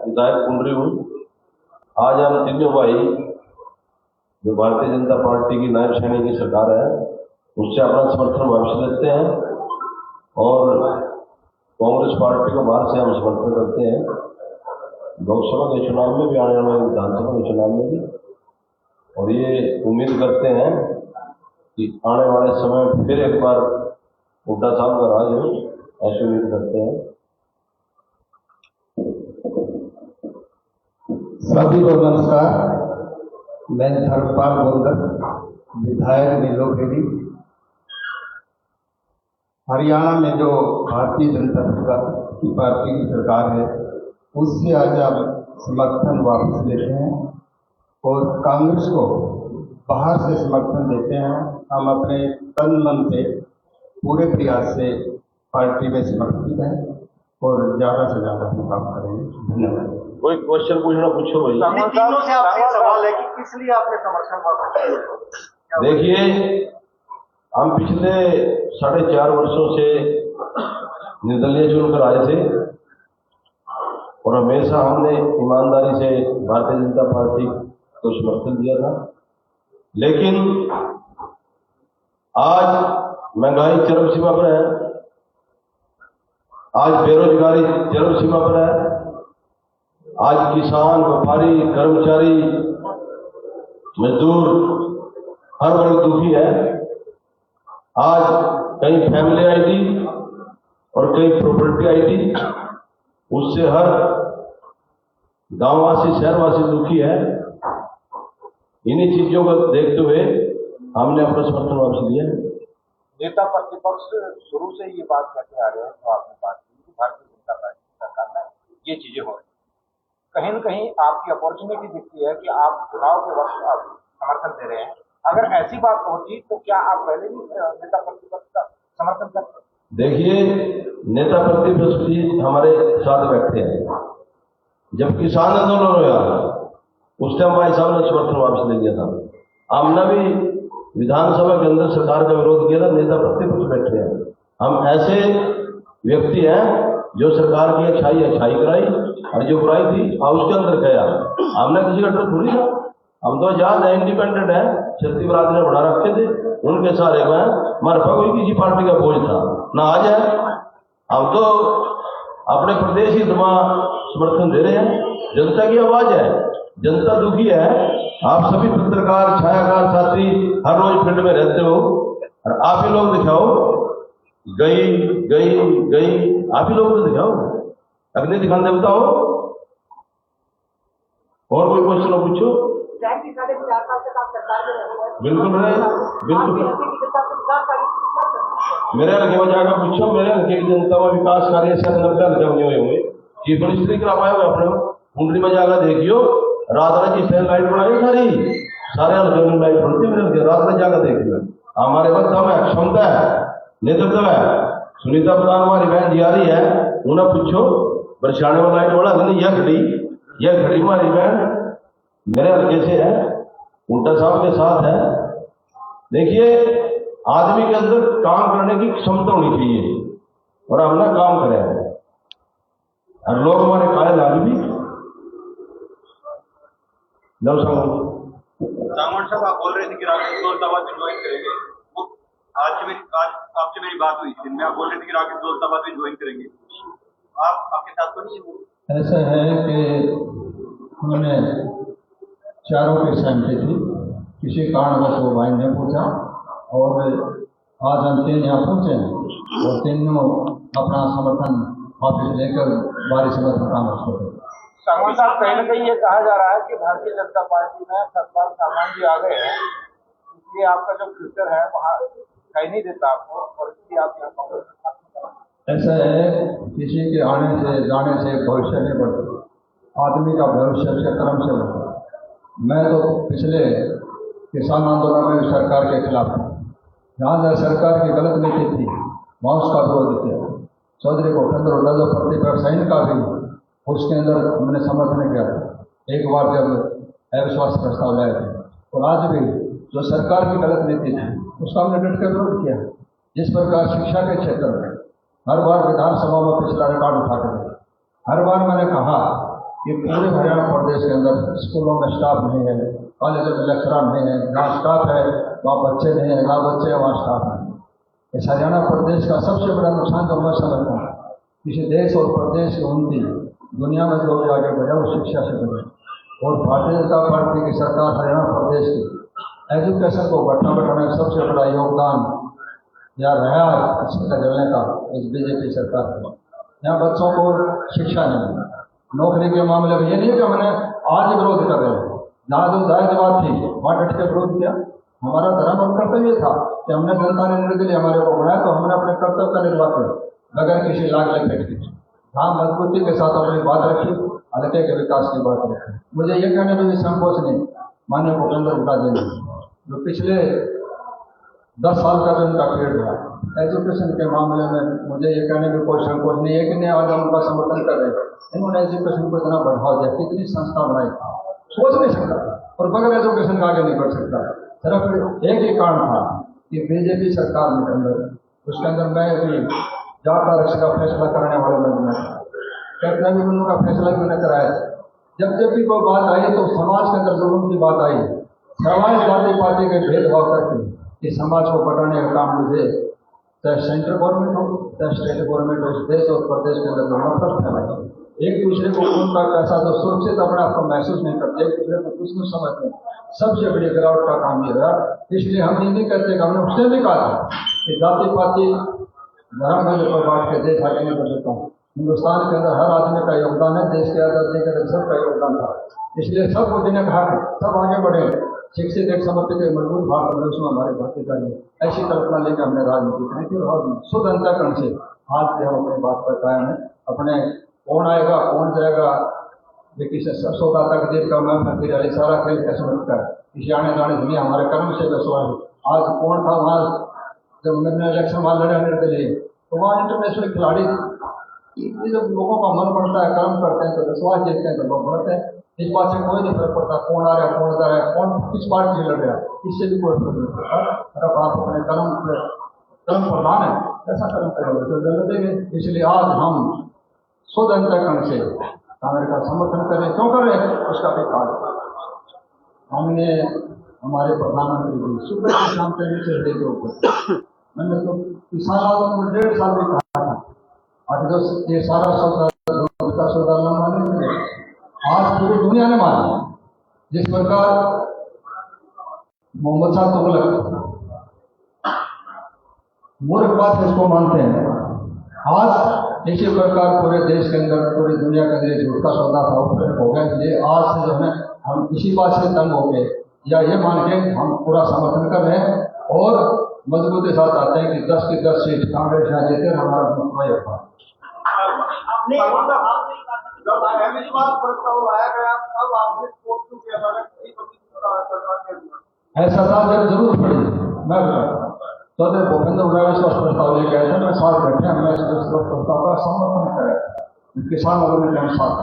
विधायक पुंडरी हूँ। आज हम तीनों भाई जो भारतीय जनता पार्टी की नायब सैनिक की सरकार है उससे अपना समर्थन वापस लेते हैं और कांग्रेस पार्टी को बाहर से हम समर्थन करते हैं, लोकसभा के चुनाव में भी, आने वाले विधानसभा के चुनाव में भी। और ये उम्मीद करते हैं कि आने वाले समय में फिर एक बार हुड्डा साहब का राज हो, ऐसी उम्मीद करते हैं। सभी को नमस्कार। मैं धर्मपाल गोंदर, विधायक नीलोखेड़ी। हरियाणा में जो भारतीय जनता पार्टी की सरकार है उससे आज आप समर्थन वापस लेते हैं और कांग्रेस को बाहर से समर्थन देते हैं। हम अपने तन मन से पूरे प्रयास से पार्टी में समर्पित हैं और ज़्यादा से ज़्यादा हम काम करेंगे। धन्यवाद। कोई क्वेश्चन पूछना पूछो भाई। तीनों से आपसे सवाल है कि किस लिए आपने समर्थन वापस किया? देखिए, हम पिछले 4.5 वर्षों से निर्दलीय चुनकर आए थे और हमेशा हमने ईमानदारी से भारतीय जनता पार्टी को समर्थन दिया था। लेकिन आज महंगाई चरम सीमा पर है, आज बेरोजगारी चरम सीमा पर है, आज किसान, व्यापारी, कर्मचारी, मजदूर हर वर्ग दुखी है। आज कहीं फैमिली आईडी और कहीं प्रॉपर्टी आईडी, उससे हर गांववासी, शहरवासी दुखी है। इन्हीं चीजों को देखते हुए हमने अपना समर्थन वापस लिया। नेता प्रतिपक्ष शुरू से ये बात कहते आ रहे हैं, तो आपने बात की कि भारतीय जनता पार्टी सरकार में ये चीजें हो रही, कहीं न कहीं आपकी अपॉर्चुनिटी दिखती है कि आप चुनाव के वक्त आप समर्थन दे रहे हैं। अगर ऐसी बात होती तो क्या आप पहले भी नेता प्रतिपक्ष का समर्थन करते? देखिए, नेता प्रतिपक्ष भी हमारे साथ बैठे हैं। जब किसान आंदोलन हुआ उस टाइम भाई साहब ने समर्थन वापस ले लिया था। हमने भी विधानसभा के अंदर सरकार का विरोध किया था, नेता प्रतिपक्ष बैठे हैं। हम ऐसे व्यक्ति हैं जो सरकार की अच्छाई कराई और जो बुराई थी उसके अंदर गया। हमने किसी का डर थोड़ी था, हम तो आजाद है, इंडिपेंडेंट है। छत्तीस बरादरी ने बना रखे थे, उनके सारे में हमारे पास कोई किसी पार्टी का बोझ था ना आज है। हम तो अपने प्रदेश ही समर्थन दे रहे हैं। जनता की आवाज है, जनता दुखी है। आप सभी पत्रकार, छायाकार साथी हर रोज फील्ड में रहते हो और आप ही लोग दिखाओ, गई आप ही लोग तो दिखाओ, अगले दिखाने बताओ। और कोई क्वेश्चन पूछो। बिल्कुल रहे, बिल्कुल। मेरे हल्के में जाकर पूछो, मेरे हल्के की जनता में विकास कार्य से 90 हल्के बने हुए होंगे। चीफ मिनिस्ट्री करा पाए हुए अपने कुंडली में जाकर देखियो, रात की लाइट बनाई सारे हल्के में लाइट बनती है। मेरे हल्के रात में जाकर देखियो। हमारे पास दम है, क्षमता है, नेतृत्व है। सुनीता प्रधान हमारी बहन जी आ रही है, उन्हें पूछो बरसाने वाला लाइट वाला नहीं, यह खड़ी हमारी बहन मेरे हल्के से है, हुड्डा साहब के साथ है। देखिए, आदमी के अंदर काम करने की क्षमता होनी चाहिए और हमने काम करे हैं और लोग हमारे कायल आज भी। सामंत साहब, आप बोल रहे थे कि राकेश दौलताबाद में ज्वाइन करेंगे। आज आपसे मेरी बात हुई थी, मैं आप बोल रहे थे कि राकेश दौलताबाद में ज्वाइन करेंगे। आपके साथ तो नहीं है? ऐसा है कि उन्होंने चारों की सहमति थी, किसी कारणवश वो भाई ने पूछा और आज हम 3 यहाँ पहुँचे हैं और तीनों अपना समर्थन वापस लेकर बारी समर्थन कांग्रेस को। सामंत साहब, कहीं न कहीं ये कहा जा रहा है कि भारतीय जनता पार्टी में सत्ता सामान जी आ गए हैं, इसलिए आपका जो फ्यूचर है वहाँ दिखाई नहीं देता आपको और इसलिए आप यहाँ कांग्रेस में शामिल। ऐसा है, किसी के आने से जाने से भविष्य नहीं बढ़ता, आदमी का भविष्य से कर्म से बढ़ता। मैं तो पिछले किसान आंदोलन में सरकार के खिलाफ था, जहाँ सरकार की गलत नीति थी वहाँ उसका विरोध किया। चौधरी भूपेंद्र हुड्डा जो प्रतिपक्ष है इनका भी, उसके अंदर हमने समर्थन किया था एक बार जब अविश्वास प्रस्ताव लाए थे। और आज भी जो सरकार की गलत नीति थी उसका हमने डट कर विरोध किया। जिस प्रकार शिक्षा के क्षेत्र में हर बार विधानसभा में पिछला रिकॉर्ड उठा कर हर बार मैंने कहा कि पूरे हरियाणा प्रदेश के अंदर स्कूलों में स्टाफ नहीं है, कॉलेजों में लेक्चरर नहीं है, जहाँ स्टाफ है वहाँ बच्चे नहीं है, जहाँ बच्चे हैं वहाँ स्टाफ नहीं। इस हरियाणा प्रदेश का सबसे बड़ा नुकसान जो मैं समझता हूँ, किसी देश और प्रदेश की उन्नति दुनिया में जो भी आगे बढ़े वो शिक्षा से बढ़े। और भारतीय जनता पार्टी की सरकार हरियाणा प्रदेश की एजुकेशन को बढ़ाने में सबसे बड़ा योगदान या रहा है इसका जलने का इस बीजेपी सरकार का। यहाँ बच्चों को शिक्षा नहीं मिली, नौकरी के मामले में ये नहीं कि हमने आज विरोध कर रहे हैं, जहाँ जो जायज बात थी वहाँ डट के विरोध किया। हमारा धर्म और कर्तव्य था कि हमने जनता ने निर्णय के लिए हमारे को बनाया, तो हमने अपने कर्तव्य का निर्वाह किया बगैर किसी लाग लपेट के। हाँ, मजबूती के साथ अपनी बात रखी, हल्के के विकास की बात रखी। मुझे ये कहने में भी संकोच नहीं, माननीय भूपेंद्र हुड्डा जी ने जो पिछले 10 साल का जो उनका पीरियड रहा एजुकेशन के मामले में, मुझे ये कहने में कोई संकोच नहीं है कि नहीं आज हम उनका समर्थन कर रहे हैं। इन्होंने एजुकेशन को इतना बढ़ावा दिया, कितनी संस्था बनाई, सोच नहीं सकता और बगैर एजुकेशन का आगे नहीं बढ़ सकता। सिर्फ एक ही कारण था कि बीजेपी सरकार के अंदर, उसके अंदर मैं भी जाट आरक्षण का फैसला कराने वाले लोग था, कैप्टन अभिमन्यु का फैसला भी मैंने कराया। जब भी कोई बात आई तो समाज के अंदर जुल्म की बात आई, सवाल जाति पार्टी के भेदभाव करके कि समाज को बढ़ाने का काम मुझे चाहे सेंट्रल गवर्नमेंट हो चाहे स्टेट गवर्नमेंट हो, इस देश और प्रदेश के अंदर जो नफरत फैलाई, एक दूसरे को खून का पैसा जो सुरक्षित अपने आप को महसूस नहीं करते, एक दूसरे को दुश्मन समझते हैं, सबसे बड़ी गिरावट का काम ये रहा। इसलिए हम ये नहीं कहते कि हमने उससे भी कहा था कि जाति पाति धर्म में जो बांट के देश आगे नहीं बढ़ सकता। हिंदुस्तान के अंदर हर आदमी का योगदान है, देश के आजादी के अंदर सबका योगदान था। इसलिए सब मुझे ने कहा कि सब आगे बढ़े, शिक्षित एक समर्पित एक मजबूत भारत में उसमें हमारी भागीदारी है। ऐसी कल्पना लेकर हमने राजनीति करी थी और शुद्ध अंतःकरण से आज भी हम अपनी बात पर कायम है। अपने कौन आएगा कौन जाएगा, लेकिन सौदा तकदीर का मैं फिर अली सारा खेल कैसे कर इसे आने जाने से नहीं, हमारे कर्म से विश्वास है। आज कौन था वहाँ जब मैंने इलेक्शन वहाँ लड़ने के लिए, तो वहाँ इंटरनेशनल खिलाड़ी, ये जब लोगों का मन बढ़ता है, कर्म करते हैं तो विश्वास जीतते हैं तो लोग बढ़ते हैं। इस बात से कोई नहीं फर्क पड़ता कौन आ रहा है कौन जा रहा है, कौन किस पार्टी से लड़ रहा है, इससे भी कोई फर्क नहीं पड़ता। अगर आप अपने कर्म प्रधान है ऐसा कर्म करेंगे तो जल देंगे। इसलिए आज हम शुद्ध अंतःकरण से कांग्रेस का समर्थन करें, क्यों करें उसका भी कारण हमने हमारे प्रधानमंत्री जी सुबह से शाम तक नीचे के ऊपर मैंने तो किसान आंदोलन में 1.5 साल भी कहा था, आज जो ये सारा सौदा न माने, आज पूरी दुनिया ने माना। जिस प्रकार मोहम्मद शाह तुगलक मूर्ख बात इसको मानते हैं, आज इसी प्रकार पूरे देश के अंदर पूरी दुनिया के अंदर झूठ का सौदा था हो गया। ये आज से जो है हम इसी बात से तंग हो गए या ये मान के हम पूरा समर्थन कर रहे हैं और मजबूती के साथ आते हैं कि 10 की 10 सीट कांग्रेस यहाँ जीते, हमारा मुख्य होगा। ऐसा था जब जरूरत पड़ी मैं तो भूपेंद्र हुड्डा ने स्वस्थ प्रस्ताव लेके आए थे, मैं साथ बैठे, हमने प्रस्ताव का समर्थन करा, किसान आंदोलन के साथ।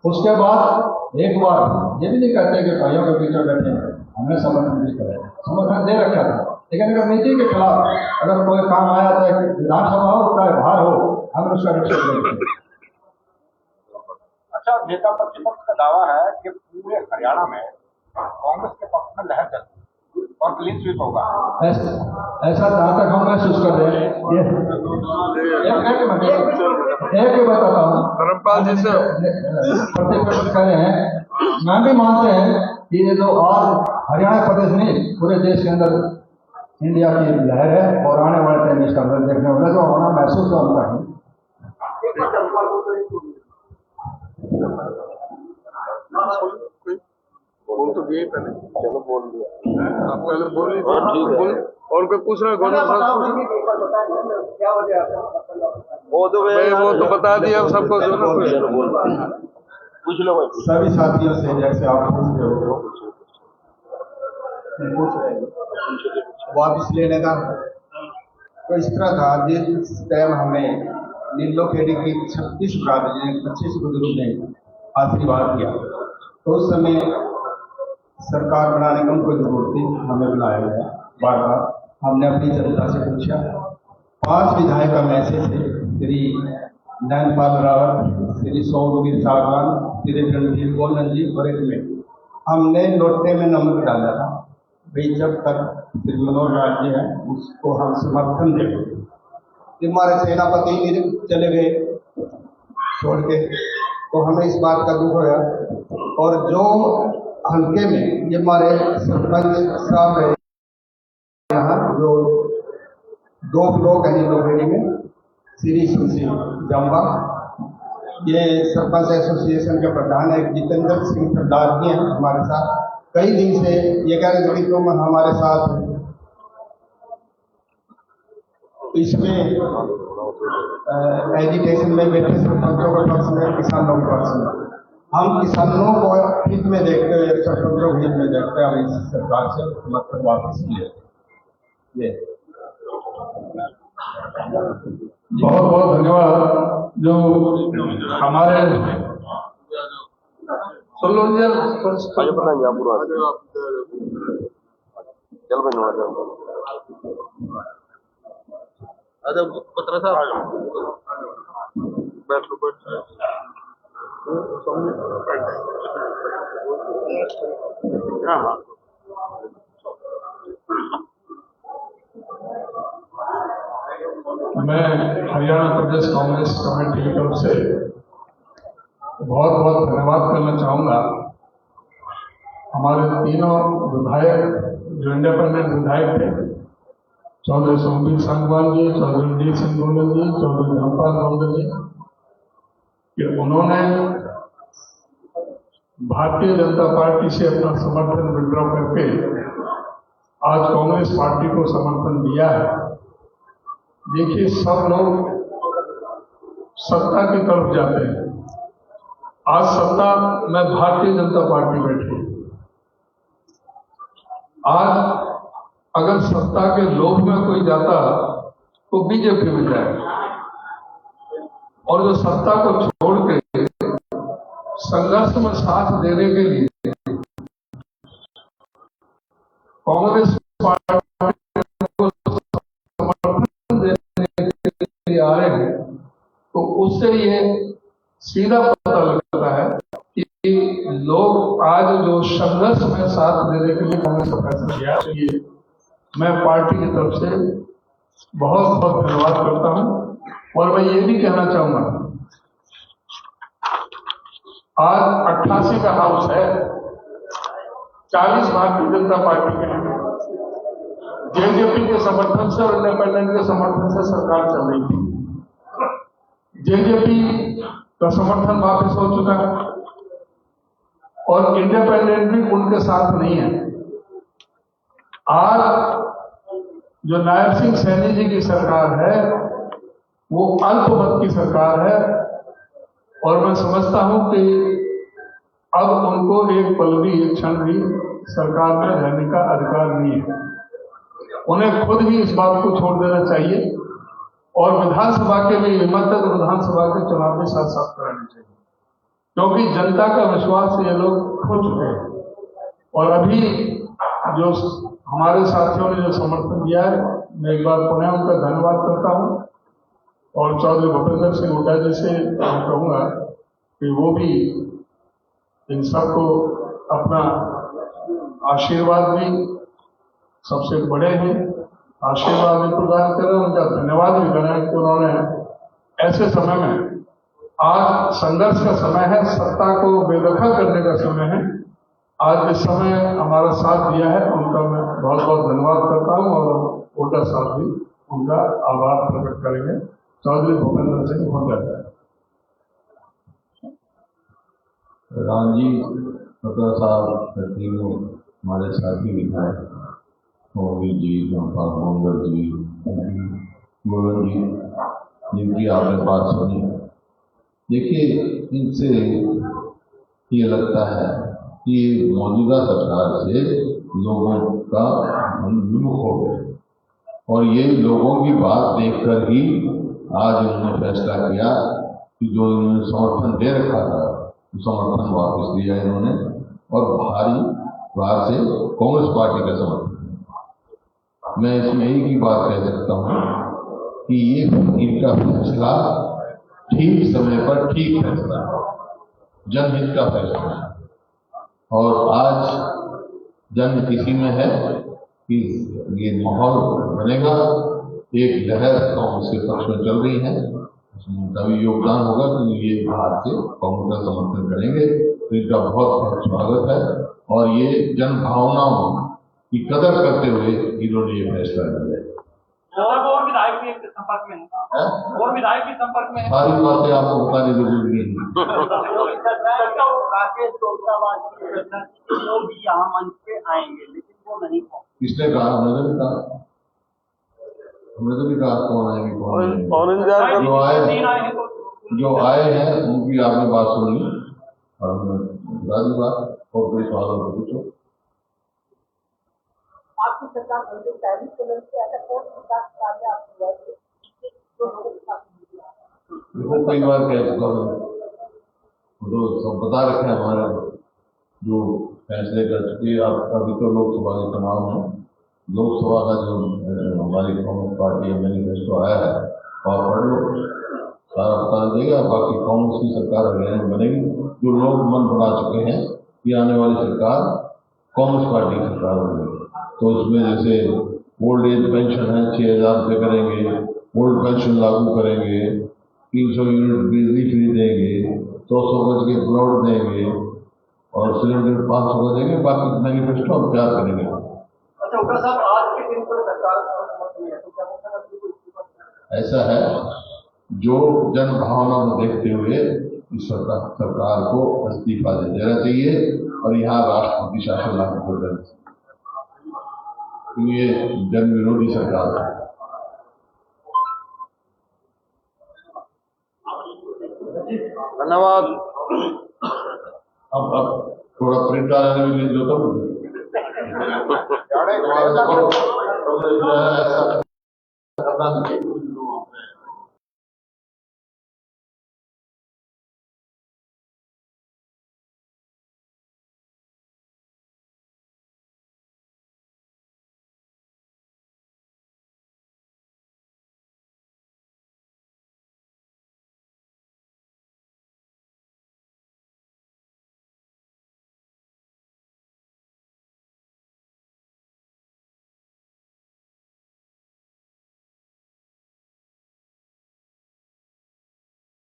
उसके बाद एक बार ये भी नहीं कहते कि भाइयों के बीच में बैठे, हमने समर्थन भी कराया, समर्थन दे रखा था। लेकिन अगर नीति के खिलाफ अगर कोई काम आया चाहे विधानसभा हो चाहे बाहर हो, हम उसका रक्षक लेते। अच्छा, नेता प्रतिपक्ष का दावा है कि पूरे हरियाणा में कांग्रेस के पक्ष में लहर चलती और क्लीन स्वीप होगा। ऐसा जहाँ तक हम महसूस कर रहे हैं, एक बताता हूँ, प्रतिपक्ष कह रहे हैं, मैं भी मानते हैं कि ये जो आज हरियाणा प्रदेश नहीं पूरे देश के अंदर इंडिया की लहर है और आने वाले टाइम इसका देखने वाला जो होना महसूस होता है। बोल तो दिए पहले, चलो बोल दिया आप पहले बोल और कोई पूछ रहा है वो तो बता दिया सबको, पूछ लो भाई सभी साथियों से, जैसे आप पूछ रहे हो वो आप इसलिए लेगा तो इस तरह था। जिस टाइम हमें नीलो खेड़ी की 36 बरादरी 25 बुजुर्ग ने आशीर्वाद किया तो उस समय सरकार बनाने की उनको जरूरत थी, हमें बुलाया गया। बार बार हमने अपनी जनता से पूछा, 5 विधायक का मैसेज थे, श्री नैनपाल रावत, श्री सौरवीर सागवान, श्री रणधीर गोलन जी बरेट में हमने लोटे में नमक डाला था भाई जब तक श्री मनोहर लाल जी हैं उसको हम समर्थन देंगे। हमारे सेनापति चले गए छोड़ के, तो हमें इस बात का दुख होया। और जो हल्के में ये हमारे सरपंच साहब है यहाँ, जो 2 ब्लॉक है नीलोखेड़ी में, श्री सुशी जम्बा, ये सरपंच एसोसिएशन के प्रधान है जितेंद्र सिंह सरदार जी हैं हमारे साथ। कई दिन से ये कह रहे थे कि तुम हमारे साथ हो। इसमें एजुकेशन में बैठे सरपंचों के पक्ष में, किसानों के पक्ष में, हम किसानों को हित में देखते हुए, सरपंचों के हित में देखते हुए हम इस सरकार से समर्थन वापस लिए। ये बहुत बहुत धन्यवाद। जो हमारे पत्र साहब बैठ लो हाँ मैं हरियाणा प्रदेश कांग्रेस कमेटी की तरफ से बहुत बहुत धन्यवाद करना चाहूँगा। हमारे तीनों विधायक जो इंडिपेंडेंट विधायक थे, चौधरी सोमवीर संगवाल जी, चौधरी रणजीत सिंह गोलन जी, चौधरी धर्मपाल गोंदल जी, कि उन्होंने भारतीय जनता पार्टी से अपना समर्थन विड्रॉ करके आज कांग्रेस पार्टी को समर्थन दिया है। देखिए, सब लोग सत्ता की तरफ जाते हैं। आज सत्ता में भारतीय जनता पार्टी बैठी। आज अगर सत्ता के लोभ में कोई जाता तो बीजेपी में जाए, और जो सत्ता को छोड़ के संघर्ष में साथ देने के लिए कांग्रेस पार्टी को समर्थन देने के लिए आ रहे हैं, तो उससे ये सीधा पता लगता है कि लोग आज जो संघर्ष में साथ देने के लिए कांग्रेस का फैसला किया है। मैं पार्टी की तरफ से बहुत बहुत धन्यवाद करता हूं। और मैं ये भी कहना चाहूंगा, आज 88 का हाउस है, 40 भारतीय जनता पार्टी के हैं, जेजेपी के समर्थन से और इंडिपेंडेंट के समर्थन से सरकार चल रही थी। जेजेपी का समर्थन वापस हो चुका है और इंडिपेंडेंट भी उनके साथ नहीं है। आज जो नायब सिंह सैनी जी की सरकार है वो अल्पमत की सरकार है, और मैं समझता हूं कि अब उनको एक पल भी, एक क्षण भी सरकार में रहने का अधिकार नहीं है। उन्हें खुद ही इस बात को छोड़ देना चाहिए और विधानसभा के लिए हिम्मत है तो विधानसभा के चुनाव भी साथ साथ कराने चाहिए, क्योंकि जनता का विश्वास ये लोग खो चुके हैं। और अभी जो हमारे साथियों ने जो समर्थन दिया है, मैं एक बार पुनः उनका धन्यवाद करता हूं। और चौधरी भूपेंद्र सिंह हुड्डा जी से मैं कहूँगा कि वो भी इन सबको अपना आशीर्वाद भी, सबसे बड़े हैं, आशीर्वाद भी प्रदान करें, उनका धन्यवाद भी करें कि उन्होंने ऐसे समय में, आज संघर्ष का समय है, सत्ता को बेदखल करने का समय है, आज इस समय हमारा साथ दिया है, उनका मैं बहुत बहुत धन्यवाद करता हूं। और हुड्डा साहब भी उनका आभार प्रकट करेंगे। चौधरी भूपेंद्र सिंह हुड्डा। रामजी पटवा साहब, तीनों हमारे साथी विधायक, मोदी जी, धर्मपाल गोंदल जी, गोलन जी, जिनकी आपने बात सुनी। देखिए, इनसे ये लगता है कि मौजूदा सरकार से लोगों का मन विमुख हो गया, और ये लोगों की बात देखकर ही आज उन्होंने फैसला किया कि जो इन्होंने समर्थन दे रखा था, समर्थन वापस दिया इन्होंने, और भारी बाहर से कांग्रेस पार्टी का समर्थन। मैं इसमें एक ही बात कह सकता हूँ कि ये इनका फैसला ठीक समय पर ठीक फैसला है। जनहित का फैसला है। और आज जंग इसी में है कि ये माहौल बनेगा, एक लहर कांग्रेस के पक्ष में चल रही है, उसमें उनका भी योगदान होगा कि ये बाहर से कांग्रेस का समर्थन करेंगे, तो इनका बहुत बहुत स्वागत है। और ये जन भावनाओं की कदर करते हुए इन्होंने ये फैसला लिया है। और विधायक भी एक संपर्क में है, और विधायक भी संपर्क में है। सारी बातें आपको बताने जरूरी नहीं है। राकेश लोग भी यहाँ मंच पे आएंगे, लेकिन वो नहीं पहुंचे। किसने कहा? हमने तो भी कहा कौन आएंगे कौन नहीं। जो आए हैं उनकी आपने बात सुनी और हमने बता दी बात। और कोई सवाल हो तो पूछो। आपकी सरकार पहली कदम से ऐसा कौन विकास कार्य आपको देखो कई बार कह चुका हूँ, तो सब बता रखे हैं हमारे जो फैसले कर चुके। आप अभी तो लोकसभा के चुनाव में लोकसभा का जो हमारी कांग्रेस पार्टी का मैनिफेस्टो आया है और पढ़ लो, सारा बता देगा। बाकी कांग्रेस की सरकार हरियाणा में बनेगी। जो लोग मन बना चुके हैं कि आने वाली सरकार कांग्रेस पार्टी की सरकार बनेगी। तो उसमें जैसे ओल्ड एज पेंशन है 6,000 रुपये करेंगे, ओल्ड पेंशन लागू करेंगे, 300 यूनिट बिजली फ्री देंगे, 200 गज के प्लॉट देंगे और सिलेंडर 500 का देंगे। बाकी मैनिफेस्टो हम तैयार करेंगे। अच्छा उनका साहब, आज के दिन को सरकार ऐसा है, जो जन भावना को देखते हुए इस सरकार को इस्तीफा दे देना चाहिए और यहाँ राष्ट्रपति शासन लागू कर देना चाहिए। ये जन विरोधी सरकार है। धन्यवाद। अब थोड़ा प्रिंट आने में ले लो तो